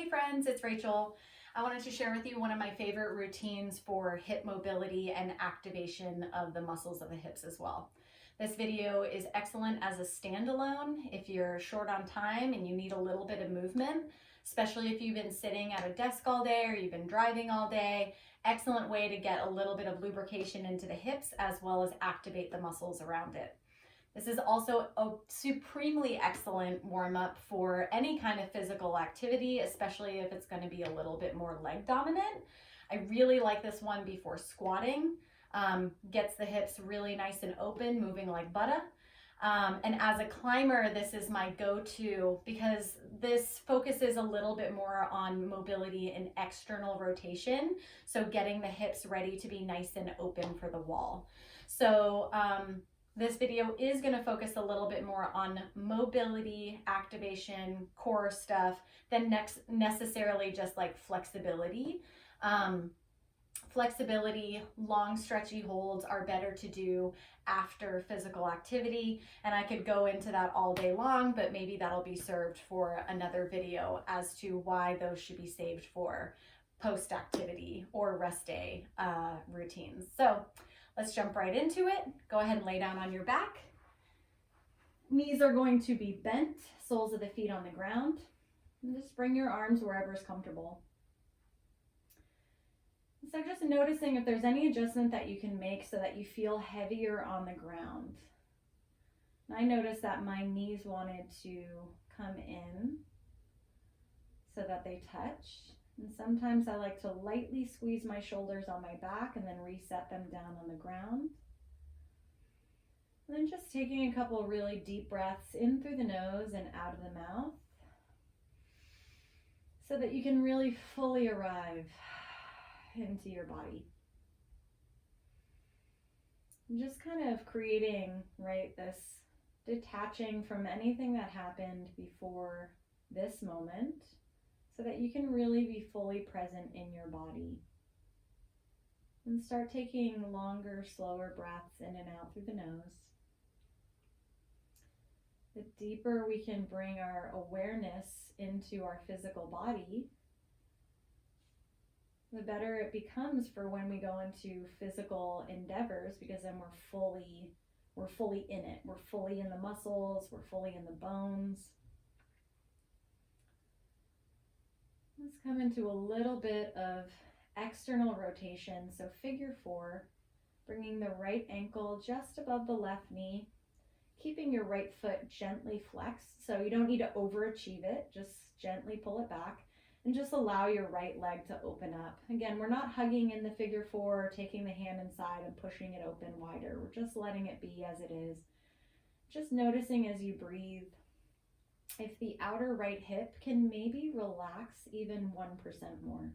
Hey friends, it's Rachel. I wanted to share with you one of my favorite routines for hip mobility and activation of the muscles of the hips as well. This video is excellent as a standalone if you're short on time and you need a little bit of movement, especially if you've been sitting at a desk all day or you've been driving all day. Excellent way to get a little bit of lubrication into the hips as well as activate the muscles around it. This is also a supremely excellent warm-up for any kind of physical activity, especially if it's going to be a little bit more leg dominant. I really like this one before squatting. Gets the hips really nice and open, moving like butter. And as a climber, this is my go-to because this focuses a little bit more on mobility and external rotation. So getting the hips ready to be nice and open for the wall. So, this video is going to focus a little bit more on mobility, activation, core stuff than necessarily just like flexibility. Flexibility, long stretchy holds are better to do after physical activity, and I could go into that all day long, but maybe that'll be served for another video as to why those should be saved for post-activity or rest day routines. So let's jump right into it. Go ahead and lay down on your back. Knees are going to be bent, soles of the feet on the ground. And just bring your arms wherever is comfortable. So just noticing if there's any adjustment that you can make so that you feel heavier on the ground. And I noticed that my knees wanted to come in so that they touch. And sometimes I like to lightly squeeze my shoulders on my back and then reset them down on the ground. And then just taking a couple really deep breaths in through the nose and out of the mouth so that you can really fully arrive into your body. And just kind of creating, right, this detaching from anything that happened before this moment, so that you can really be fully present in your body. And start taking longer, slower breaths in and out through the nose. The deeper we can bring our awareness into our physical body, the better it becomes for when we go into physical endeavors, because then we're fully in it. We're fully in the muscles, we're fully in the bones. Let's come into a little bit of external rotation. So figure 4, bringing the right ankle just above the left knee, keeping your right foot gently flexed. So you don't need to overachieve it, just gently pull it back and just allow your right leg to open up. Again, we're not hugging in the figure 4, taking the hand inside and pushing it open wider. We're just letting it be as it is. Just noticing as you breathe, if the outer right hip can maybe relax even 1% more.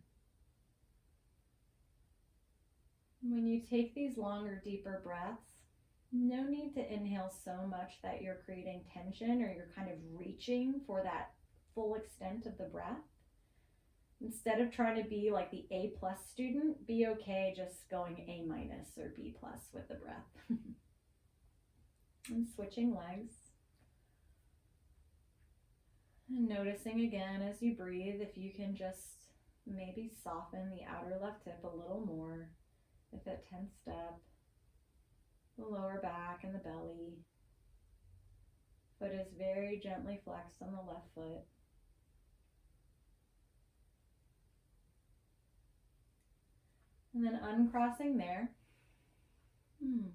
When you take these longer, deeper breaths, no need to inhale so much that you're creating tension or you're kind of reaching for that full extent of the breath. Instead of trying to be like the A+ student, be okay just going A- or B+ with the breath. And switching legs. And noticing again as you breathe, if you can just maybe soften the outer left hip a little more, if it tensed up, the lower back and the belly. Foot is very gently flexed on the left foot. And then uncrossing there. And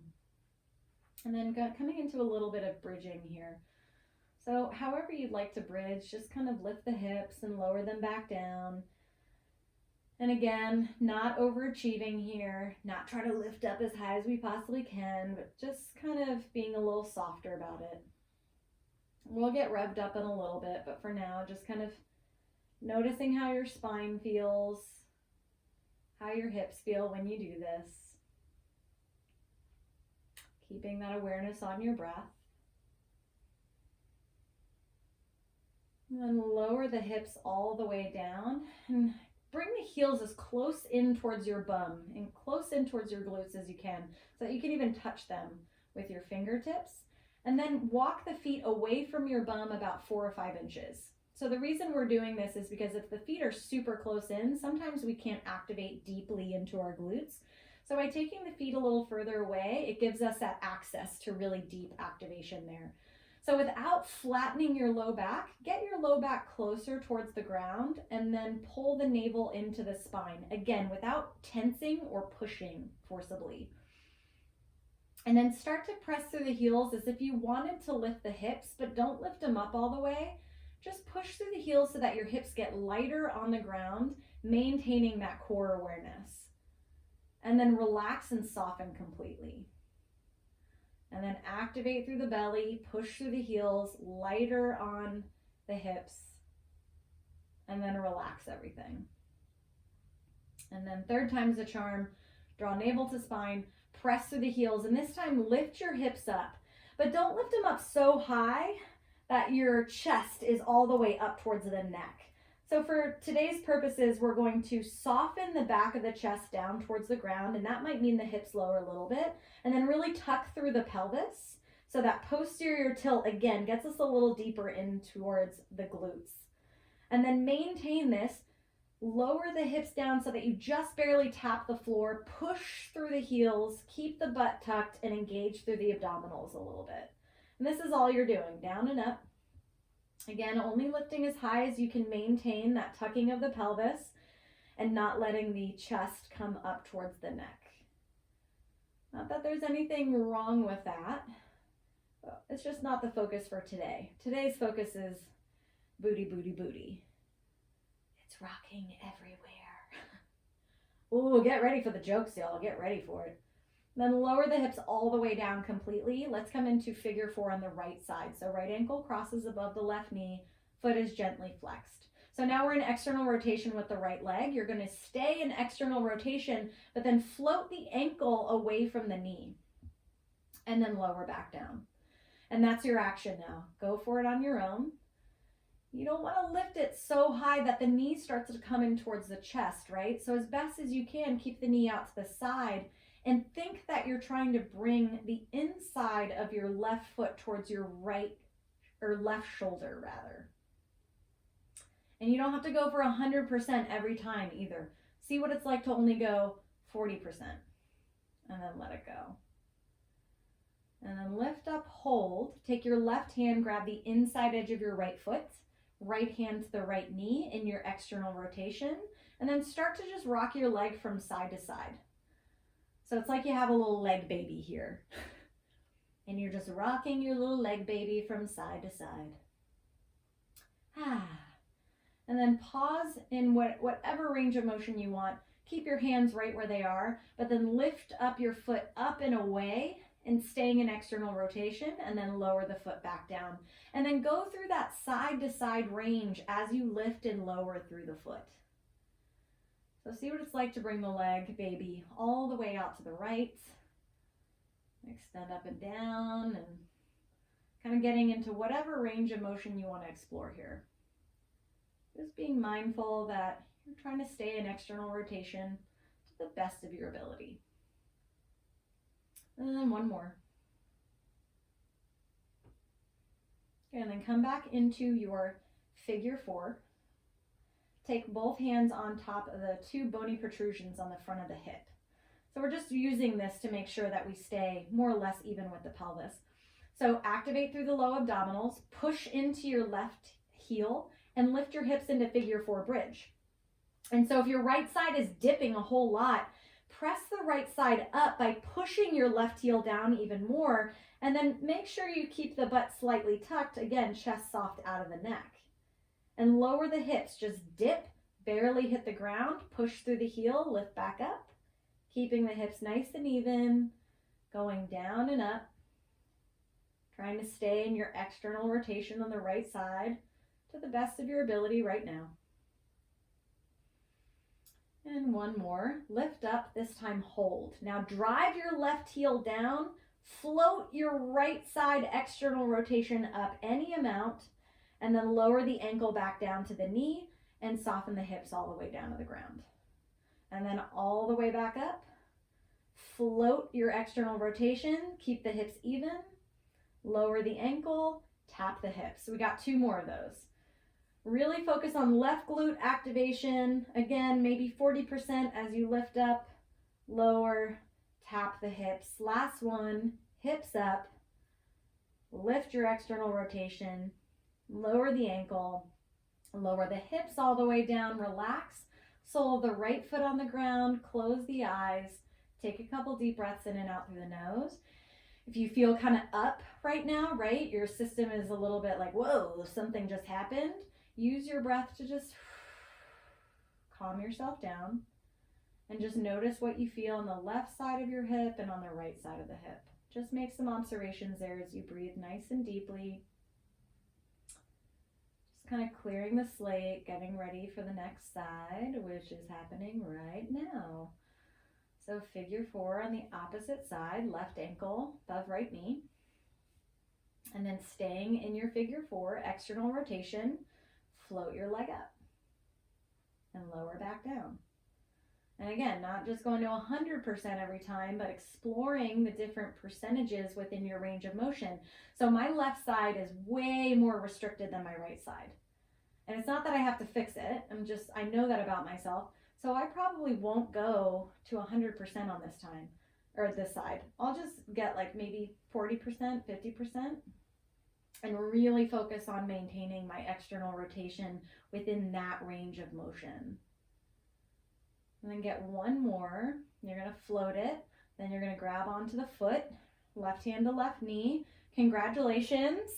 then coming into a little bit of bridging here. So however you'd like to bridge, just kind of lift the hips and lower them back down. And again, not overachieving here, not try to lift up as high as we possibly can, but just kind of being a little softer about it. We'll get revved up in a little bit, but for now, just kind of noticing how your spine feels, how your hips feel when you do this. Keeping that awareness on your breath. And then lower the hips all the way down and bring the heels as close in towards your bum and close in towards your glutes as you can, so that you can even touch them with your fingertips. And then walk the feet away from your bum about 4 or 5 inches. So the reason we're doing this is because if the feet are super close in, sometimes we can't activate deeply into our glutes. So by taking the feet a little further away, it gives us that access to really deep activation there. So without flattening your low back, get your low back closer towards the ground and then pull the navel into the spine. Again, without tensing or pushing forcibly. And then start to press through the heels as if you wanted to lift the hips, but don't lift them up all the way. Just push through the heels so that your hips get lighter on the ground, maintaining that core awareness. And then relax and soften completely. And then activate through the belly, push through the heels, lighter on the hips, and then relax everything. And then third time's the charm, draw navel to spine, press through the heels, and this time lift your hips up. But don't lift them up so high that your chest is all the way up towards the neck. So for today's purposes, we're going to soften the back of the chest down towards the ground, and that might mean the hips lower a little bit, and then really tuck through the pelvis so that posterior tilt, again, gets us a little deeper in towards the glutes. And then maintain this, lower the hips down so that you just barely tap the floor, push through the heels, keep the butt tucked, and engage through the abdominals a little bit. And this is all you're doing, down and up. Again, only lifting as high as you can maintain that tucking of the pelvis and not letting the chest come up towards the neck. Not that there's anything wrong with that. It's just not the focus for today. Today's focus is booty, booty, booty. It's rocking everywhere. Ooh, get ready for the jokes, y'all. Get ready for it. Then lower the hips all the way down completely. Let's come into figure 4 on the right side. So right ankle crosses above the left knee, foot is gently flexed. So now we're in external rotation with the right leg. You're going to stay in external rotation, but then float the ankle away from the knee and then lower back down. And that's your action now. Go for it on your own. You don't want to lift it so high that the knee starts to come in towards the chest, right? So as best as you can, keep the knee out to the side and think that you're trying to bring the inside of your left foot towards your right or left shoulder rather. And you don't have to go for 100% every time either. See what it's like to only go 40% and then let it go. And then lift up, hold. Take your left hand, grab the inside edge of your right foot, right hand to the right knee in your external rotation, and then start to just rock your leg from side to side. So it's like you have a little leg baby here. And you're just rocking your little leg baby from side to side. And then pause in whatever range of motion you want. Keep your hands right where they are, but then lift up your foot up and away and staying in external rotation, and then lower the foot back down. And then go through that side to side range as you lift and lower through the foot. So see what it's like to bring the leg baby all the way out to the right. Extend up and down and kind of getting into whatever range of motion you want to explore here. Just being mindful that you're trying to stay in external rotation to the best of your ability. And then one more. Okay, and then come back into your figure 4. Take both hands on top of the 2 bony protrusions on the front of the hip. So we're just using this to make sure that we stay more or less even with the pelvis. So activate through the low abdominals, push into your left heel, and lift your hips into figure 4 bridge. And so if your right side is dipping a whole lot, press the right side up by pushing your left heel down even more, and then make sure you keep the butt slightly tucked, again, chest soft out of the neck. And lower the hips, just dip, barely hit the ground, push through the heel, lift back up, keeping the hips nice and even, going down and up, trying to stay in your external rotation on the right side to the best of your ability right now. And one more, lift up, this time hold. Now drive your left heel down, float your right side external rotation up any amount, and then lower the ankle back down to the knee and soften the hips all the way down to the ground. And then all the way back up, float your external rotation, keep the hips even, lower the ankle, tap the hips. So we got 2 more of those. Really focus on left glute activation. Again, maybe 40% as you lift up, lower, tap the hips. Last one, hips up, lift your external rotation, lower the ankle, lower the hips all the way down, relax. Sole of the right foot on the ground, close the eyes, take a couple deep breaths in and out through the nose. If you feel kind of up right now, right, your system is a little bit like, whoa, something just happened. Use your breath to just calm yourself down and just notice what you feel on the left side of your hip and on the right side of the hip. Just make some observations there as you breathe nice and deeply. Just kind of clearing the slate, getting ready for the next side, which is happening right now. So figure 4 on the opposite side, left ankle above right knee. And then staying in your figure 4, external rotation, float your leg up and lower back down. And again, not just going to 100% every time, but exploring the different percentages within your range of motion. So my left side is way more restricted than my right side. And it's not that I have to fix it. I know that about myself. So I probably won't go to 100% on this time, or this side. I'll just get like maybe 40%, 50%, and really focus on maintaining my external rotation within that range of motion. And then get one more. You're gonna float it. Then you're gonna grab onto the foot, left hand to left knee. Congratulations,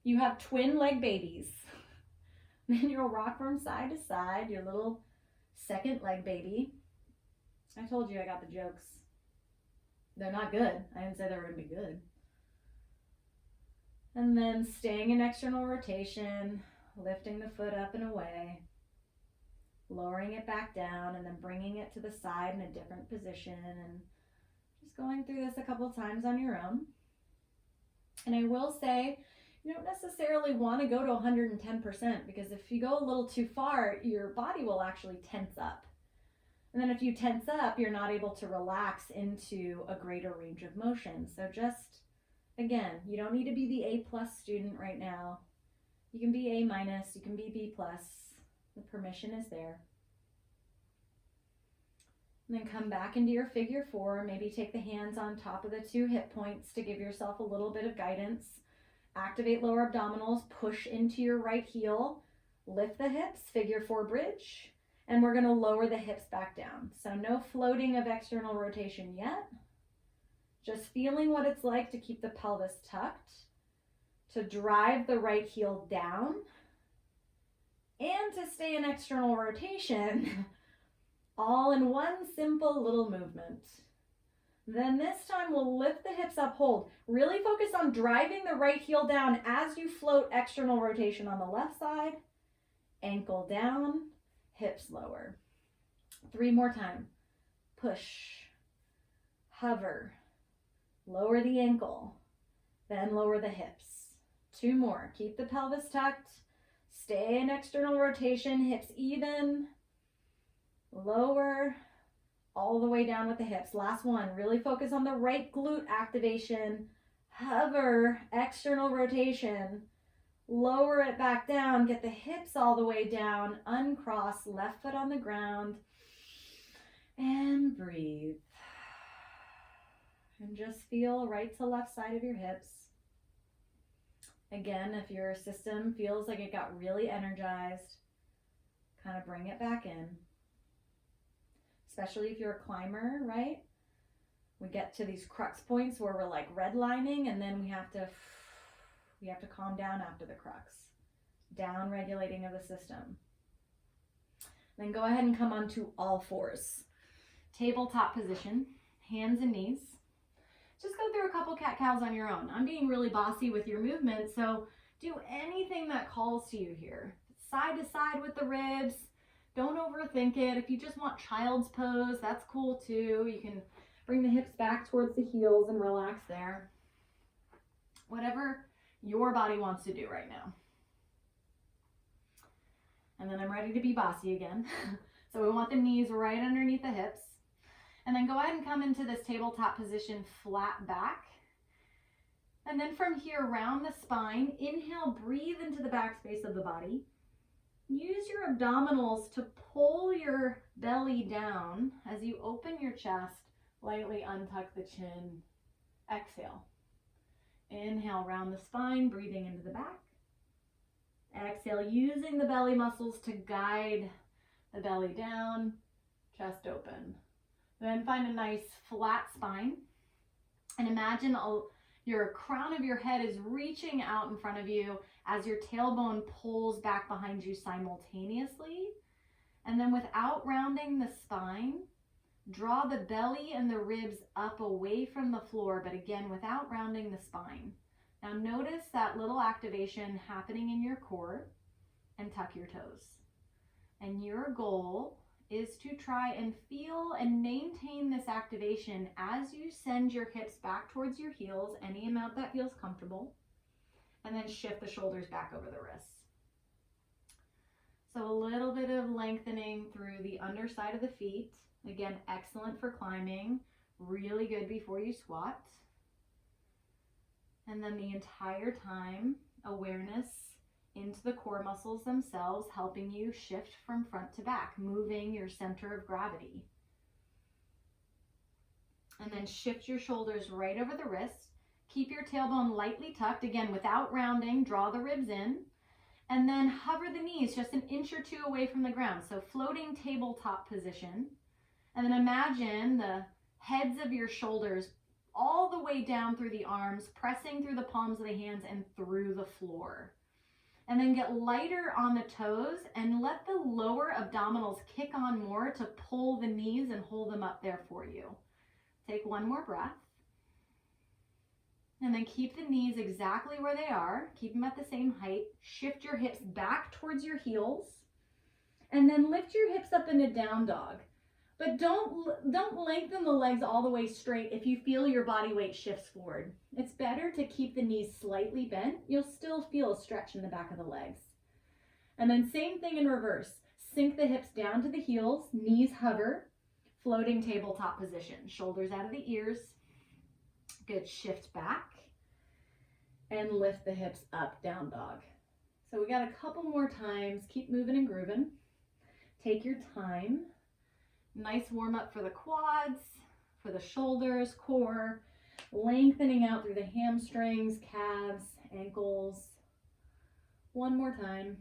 you have twin leg babies. Then you'll rock from side to side, your little second leg baby. I told you I got the jokes. They're not good. I didn't say they were gonna be good. And then staying in external rotation, lifting the foot up and away, lowering it back down, and then bringing it to the side in a different position, and just going through this a couple times on your own. And I will say, you don't necessarily want to go to 110%, because if you go a little too far, your body will actually tense up. And then if you tense up, you're not able to relax into a greater range of motion. So just, again, you don't need to be the A+ student right now. You can be A-, you can be B+. The permission is there. And then come back into your figure 4. Maybe take the hands on top of the 2 hip points to give yourself a little bit of guidance. Activate lower abdominals, push into your right heel, lift the hips, figure 4 bridge, and we're gonna lower the hips back down. So no floating of external rotation yet. Just feeling what it's like to keep the pelvis tucked, to drive the right heel down, and to stay in external rotation, all in one simple little movement. Then this time we'll lift the hips up, hold. Really focus on driving the right heel down as you float external rotation on the left side. Ankle down, hips lower. 3 more times. Push, hover, lower the ankle, then lower the hips. 2 more. Keep the pelvis tucked. Stay in external rotation, hips even. Lower, all the way down with the hips. Last one, really focus on the right glute activation. Hover, external rotation. Lower it back down, get the hips all the way down, uncross, left foot on the ground, and breathe. And just feel right to left side of your hips. Again, if your system feels like it got really energized, kind of bring it back in. Especially if you're a climber, right? We get to these crux points where we're like redlining, and then we have to calm down after the crux. Down regulating of the system. Then go ahead and come onto all 4s. Tabletop position, hands and knees. Just go through a couple cat-cows on your own. I'm being really bossy with your movement, so do anything that calls to you here. Side to side with the ribs. Don't overthink it. If you just want child's pose, that's cool too. You can bring the hips back towards the heels and relax there. Whatever your body wants to do right now. And then I'm ready to be bossy again. So we want the knees right underneath the hips. And then go ahead and come into this tabletop position, flat back. And then from here, round the spine. Inhale, breathe into the back space of the body. use your abdominals to pull your belly down as you open your chest. Lightly untuck the chin. Exhale. Inhale, round the spine, breathing into the back. Exhale, using the belly muscles to guide the belly down, chest open. Then find a nice flat spine and imagine your crown of your head is reaching out in front of you as your tailbone pulls back behind you simultaneously. And then without rounding the spine, draw the belly and the ribs up away from the floor, but again, without rounding the spine. Now notice that little activation happening in your core and tuck your toes. And your goal is to try and feel and maintain this activation as you send your hips back towards your heels, any amount that feels comfortable, and then shift the shoulders back over the wrists. So a little bit of lengthening through the underside of the feet. Again, excellent for climbing, really good before you squat. And then the entire time, awareness into the core muscles themselves, helping you shift from front to back, moving your center of gravity. And then shift your shoulders right over the wrists. Keep your tailbone lightly tucked, again, without rounding, draw the ribs in. And then hover the knees just an inch or two away from the ground. So floating tabletop position. And then imagine the heads of your shoulders all the way down through the arms, pressing through the palms of the hands and through the floor. And then get lighter on the toes and let the lower abdominals kick on more to pull the knees and hold them up there for you. Take one more breath. And then keep the knees exactly where they are. Keep them at the same height. Shift your hips back towards your heels. And then lift your hips up into down dog. But don't lengthen the legs all the way straight if you feel your body weight shifts forward. It's better to keep the knees slightly bent. You'll still feel a stretch in the back of the legs. And then same thing in reverse. Sink the hips down to the heels, knees hover, floating tabletop position. Shoulders out of the ears. Good, shift back. And lift the hips up, down dog. So we got a couple more times. Keep moving and grooving. Take your time. Nice warm up for the quads, for the shoulders, core, lengthening out through the hamstrings, calves, ankles. One more time.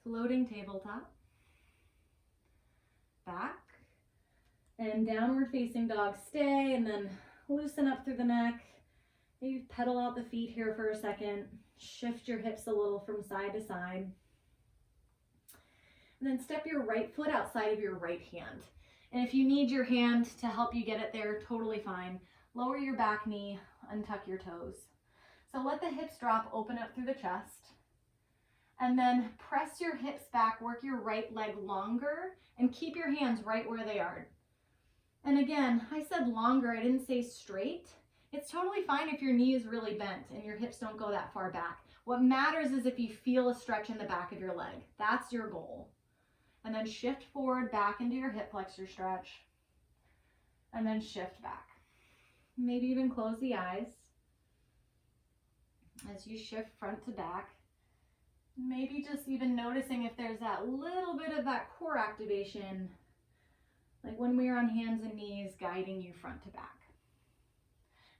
Floating tabletop. Back. And downward facing dog, stay, and then loosen up through the neck. Maybe pedal out the feet here for a second. Shift your hips a little from side to side. And then step your right foot outside of your right hand. And if you need your hand to help you get it there, totally fine. Lower your back knee, untuck your toes. So let the hips drop, open up through the chest. And then press your hips back, work your right leg longer, and keep your hands right where they are. And again, I said longer, I didn't say straight. It's totally fine if your knee is really bent and your hips don't go that far back. What matters is if you feel a stretch in the back of your leg. That's your goal. And then shift forward back into your hip flexor stretch. And then shift back. Maybe even close the eyes as you shift front to back. Maybe just even noticing if there's that little bit of that core activation, like when we are on hands and knees, guiding you front to back.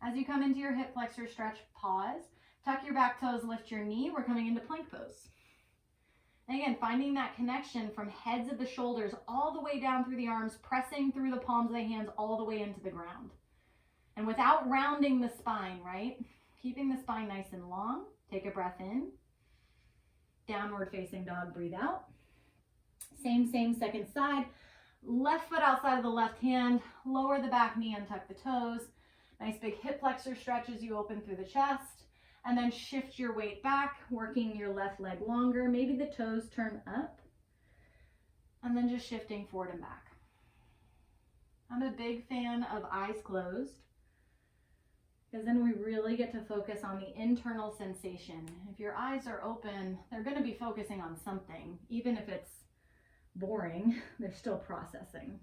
As you come into your hip flexor stretch, pause, tuck your back toes, lift your knee. We're coming into plank pose. And again, finding that connection from heads of the shoulders all the way down through the arms, pressing through the palms of the hands all the way into the ground. And without rounding the spine, right? Keeping the spine nice and long. Take a breath in. Downward facing dog, breathe out. Same, second side. Left foot outside of the left hand. Lower the back knee, untuck the toes. Nice big hip flexor stretch as you open through the chest. And then shift your weight back, working your left leg longer. Maybe the toes turn up. And then just shifting forward and back. I'm a big fan of eyes closed, because then we really get to focus on the internal sensation. If your eyes are open, they're going to be focusing on something. Even if it's boring, they're still processing.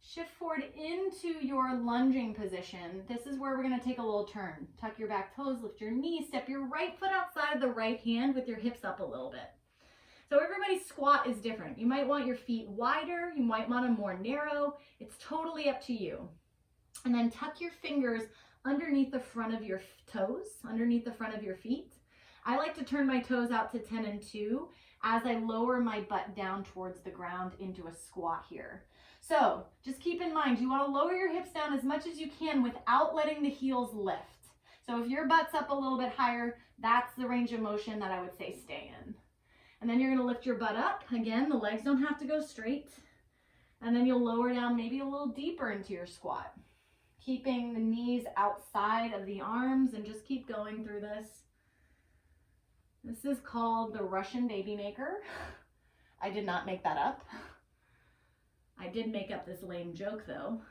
Shift forward into your lunging position. This is where we're going to take a little turn. Tuck your back toes, lift your knees, step your right foot outside of the right hand with your hips up a little bit. So everybody's squat is different. You might want your feet wider, you might want them more narrow. It's totally up to you. And then tuck your fingers underneath the front of your toes, underneath the front of your feet. I like to turn my toes out to 10 and 2 as I lower my butt down towards the ground into a squat here. So just keep in mind, you want to lower your hips down as much as you can without letting the heels lift. So if your butt's up a little bit higher, that's the range of motion that I would say stay in. And then you're going to lift your butt up. Again, the legs don't have to go straight. And then you'll lower down maybe a little deeper into your squat, keeping the knees outside of the arms, and just keep going through this. This is called the Russian baby maker. I did not make that up. I did make up this lame joke though.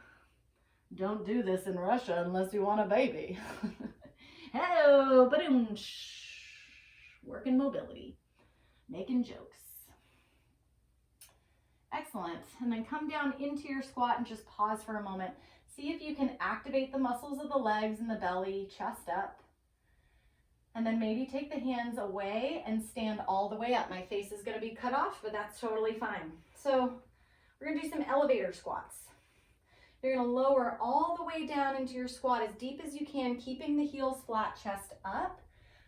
Don't do this in Russia unless you want a baby. Hello, ba-doom, working mobility, making jokes. Excellent. And then come down into your squat and just pause for a moment. See if you can activate the muscles of the legs and the belly, chest up. And then maybe take the hands away and stand all the way up. My face is going to be cut off, but that's totally fine. So we're going to do some elevator squats. You're going to lower all the way down into your squat as deep as you can, keeping the heels flat, chest up.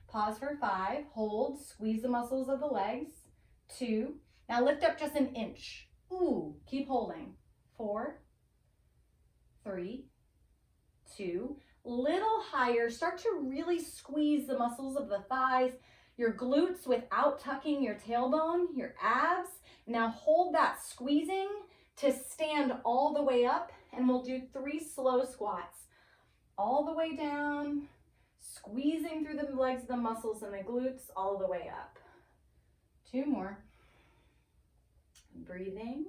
Pause for 5, hold, squeeze the muscles of the legs. 2, now lift up just an inch. Ooh, keep holding. 4, 3, 2, little higher. Start to really squeeze the muscles of the thighs, your glutes without tucking your tailbone, your abs. Now hold that squeezing to stand all the way up, and we'll do 3 slow squats. All the way down, squeezing through the legs, the muscles, and the glutes, all the way up. 2 more. Breathing,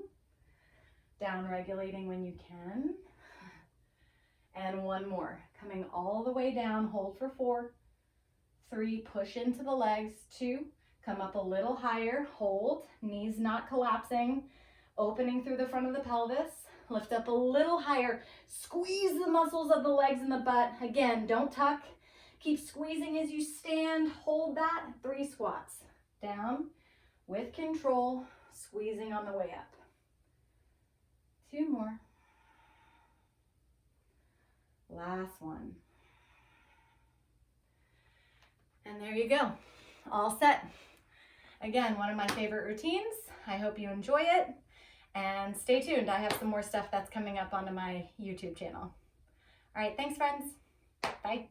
down regulating when you can. And 1 more, coming all the way down, hold for 4, 3, push into the legs, 2, come up a little higher, hold, knees not collapsing, opening through the front of the pelvis, lift up a little higher, squeeze the muscles of the legs and the butt. Again, don't tuck, keep squeezing as you stand, hold that, 3 squats, down, with control, squeezing on the way up. 2 more. Last one. And there you go. All set. Again, one of my favorite routines. I hope you enjoy it. And stay tuned. I have some more stuff that's coming up onto my YouTube channel. All right, thanks, friends. Bye.